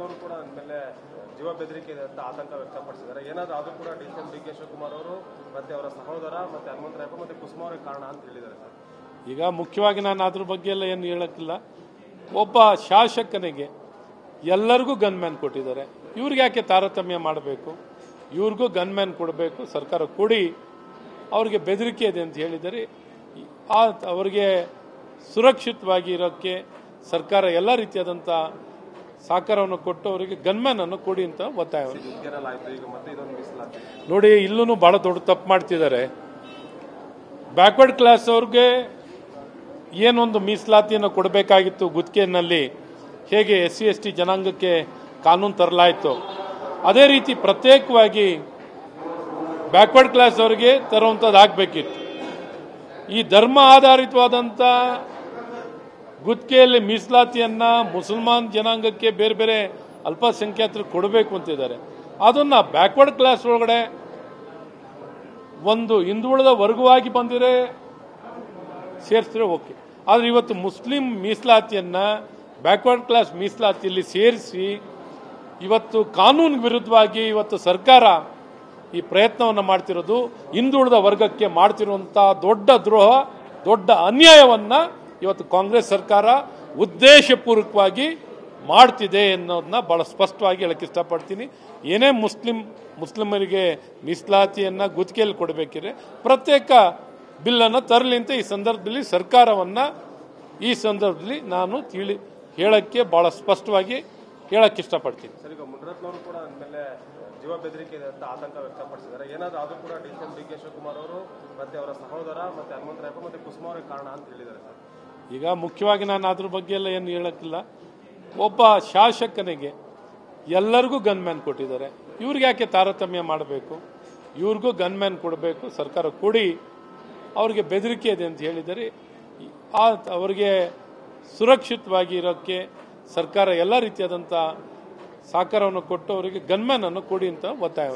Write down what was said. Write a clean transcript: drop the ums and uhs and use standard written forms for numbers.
ಮುನಿರತ್ನವರು ಕೂಡ ಅಂದಮೇಲೆ ಜೀವ ಬೆದರಿಕೆ ಇದೆ ಅಂತ ಆತಂಕ ವ್ಯಕ್ತಪಡಿಸಿದ್ದಾರೆ. ಏನಾದರೂ ಅದು ಕೂಡ ಡಿ.ಕೆ ಶಿವಕುಮಾರ್ ಅವರು ಮತ್ತೆ ಅವರ ಸಹೋದರ ಮತ್ತೆ ಹನುಮಂತರಾಯಪ್ಪ ಮತ್ತೆ ಕುಸುಮ ಅವರೇ ಕಾರಣ ಅಂತ ಹೇಳಿದ್ದಾರೆ ಸರ್. ಈಗ ಮುಖ್ಯವಾಗಿ ನಾನು ಅದ್ರ ಬಗ್ಗೆ ಎಲ್ಲ ಏನು ಹೇಳಕ್ಕಿಲ್ಲ. ಒಬ್ಬ ಶಾಸಕನಿಗೆ ಎಲ್ಲರಿಗೂ ಗನ್ಮ್ಯಾನ್ ಕೊಟ್ಟಿದ್ದಾರೆ, ಇವ್ರಿಗೆ ಯಾಕೆ ತಾರತಮ್ಯ ಮಾಡಬೇಕು? ಇವ್ರಿಗೂ ಗನ್ಮ್ಯಾನ್ ಕೊಡಬೇಕು, ಸರ್ಕಾರ ಕೊಡಿ, ಅವ್ರಿಗೆ ಬೆದರಿಕೆ ಇದೆ ಅಂತ ಹೇಳಿದರೆ ಅವರಿಗೆ ಸುರಕ್ಷಿತವಾಗಿ ಇರೋಕ್ಕೆ ಸರ್ಕಾರ ಎಲ್ಲ ರೀತಿಯಾದಂಥ ಸಹಕಾರವನ್ನು ಕೊಟ್ಟು ಅವರಿಗೆ ಗನ್ಮ್ಯಾನ್ ಅನ್ನು ಕೊಡಿ ಅಂತ ಒತ್ತಾಯ. ನೋಡಿ, ಇಲ್ಲೂ ಬಹಳ ದೊಡ್ಡ ತಪ್ಪು ಮಾಡ್ತಿದ್ದಾರೆ. ಬ್ಯಾಕ್ವರ್ಡ್ ಕ್ಲಾಸ್ ಅವ್ರಿಗೆ ಏನೊಂದು ಮೀಸಲಾತಿಯನ್ನು ಕೊಡಬೇಕಾಗಿತ್ತು ಗುತ್ತಿಗೆಯಲ್ಲಿ, ಹೇಗೆ SC/ST ಜನಾಂಗಕ್ಕೆ ಕಾನೂನು ತರಲಾಯಿತು, ಅದೇ ರೀತಿ ಪ್ರತ್ಯೇಕವಾಗಿ ಬ್ಯಾಕ್ವರ್ಡ್ ಕ್ಲಾಸ್ ಅವರಿಗೆ ತರುವಂಥದ್ದು ಆಗಬೇಕಿತ್ತು. ಈ ಧರ್ಮ ಆಧಾರಿತವಾದಂಥ ಗುತ್ತಿಗೆಯಲ್ಲಿ ಮೀಸಲಾತಿಯನ್ನ ಮುಸಲ್ಮಾನ್ ಜನಾಂಗಕ್ಕೆ ಬೇರೆ ಬೇರೆ ಅಲ್ಪಸಂಖ್ಯಾತರಿಗೆ ಕೊಡಬೇಕು ಅಂತಿದ್ದಾರೆ. ಅದನ್ನ ಬ್ಯಾಕ್ವರ್ಡ್ ಕ್ಲಾಸ್ ಒಳಗಡೆ ಒಂದು ಹಿಂದುಳಿದ ವರ್ಗವಾಗಿ ಬಂದಿರೆ ಸೇರಿಸಿದ್ರೆ ಓಕೆ. ಆದರೆ ಇವತ್ತು ಮುಸ್ಲಿಂ ಮೀಸಲಾತಿಯನ್ನ ಬ್ಯಾಕ್ವರ್ಡ್ ಕ್ಲಾಸ್ ಮೀಸಲಾತಿಯಲ್ಲಿ ಸೇರಿಸಿ ಇವತ್ತು ಕಾನೂನು ವಿರುದ್ಧವಾಗಿ ಇವತ್ತು ಸರ್ಕಾರ ಈ ಪ್ರಯತ್ನವನ್ನು ಮಾಡ್ತಿರೋದು ಹಿಂದುಳಿದ ವರ್ಗಕ್ಕೆ ಮಾಡ್ತಿರುವಂಥ ದೊಡ್ಡ ದ್ರೋಹ, ದೊಡ್ಡ ಅನ್ಯಾಯವನ್ನ ಇವತ್ತು ಕಾಂಗ್ರೆಸ್ ಸರ್ಕಾರ ಉದ್ದೇಶಪೂರ್ವಕವಾಗಿ ಮಾಡ್ತಿದೆ ಅನ್ನೋದನ್ನ ಬಹಳ ಸ್ಪಷ್ಟವಾಗಿ ಹೇಳಕ್ಕೆ ಇಷ್ಟಪಡ್ತೀನಿ. ಏನೇ ಮುಸ್ಲಿಮರಿಗೆ ಮೀಸಲಾತಿಯನ್ನ ಗುತ್ತಿಗೆಯಲ್ಲಿ ಕೊಡಬೇಕಿದ್ರೆ ಪ್ರತ್ಯೇಕ ಬಿಲ್ಲನ್ನು ತರಲಿ ಅಂತ ಈ ಸಂದರ್ಭದಲ್ಲಿ ಸರ್ಕಾರವನ್ನ ಈ ಸಂದರ್ಭದಲ್ಲಿ ನಾನು ಹೇಳಕ್ಕೆ ಬಹಳ ಸ್ಪಷ್ಟವಾಗಿ ಹೇಳಕ್ಕೆ ಇಷ್ಟಪಡ್ತೀನಿ. ಸರ್, ಈಗ ಮುನಿರತ್ನವರು ಕೂಡ ಅಂದಮೇಲೆ ಜೀವ ಬೆದರಿಕೆ ಇದೆ ಅಂತ ಆತಂಕ ವ್ಯಕ್ತಪಡಿಸಿದ್ದಾರೆ. ಏನಾದರೂ ಅದು ಕೂಡ ಡಿ.ಕೆ ಶಿವಕುಮಾರ್ ಅವರು ಮತ್ತೆ ಅವರ ಸಹೋದರ ಮತ್ತೆ ಹನುಮಂತರಾಯಪ್ಪ ಮತ್ತೆ ಕುಸುಮ ಅವರೇ ಕಾರಣ ಅಂತ ಹೇಳಿದ್ದಾರೆ ಸರ್. ಈಗ ಮುಖ್ಯವಾಗಿ ನಾನು ಅದ್ರ ಬಗ್ಗೆ ಎಲ್ಲ ಏನು ಹೇಳಕ್ಕಿಲ್ಲ. ಒಬ್ಬ ಶಾಸಕನಿಗೆ ಎಲ್ಲರಿಗೂ ಗನ್ಮ್ಯಾನ್ ಕೊಟ್ಟಿದ್ದಾರೆ, ಇವ್ರಿಗೆ ಯಾಕೆ ತಾರತಮ್ಯ ಮಾಡಬೇಕು? ಇವ್ರಿಗೂ ಗನ್ಮ್ಯಾನ್ ಕೊಡಬೇಕು, ಸರ್ಕಾರ ಕೊಡಿ, ಅವ್ರಿಗೆ ಬೆದರಿಕೆ ಇದೆ ಅಂತ ಹೇಳಿದರೆ ಅವರಿಗೆ ಸುರಕ್ಷಿತವಾಗಿ ಇರೋಕ್ಕೆ ಸರ್ಕಾರ ಎಲ್ಲ ರೀತಿಯಾದಂಥ ಸಹಕಾರವನ್ನು ಕೊಟ್ಟು ಅವರಿಗೆ ಗನ್ಮ್ಯಾನ್ ಅನ್ನು ಕೊಡಿ ಅಂತ ಒತ್ತಾಯ.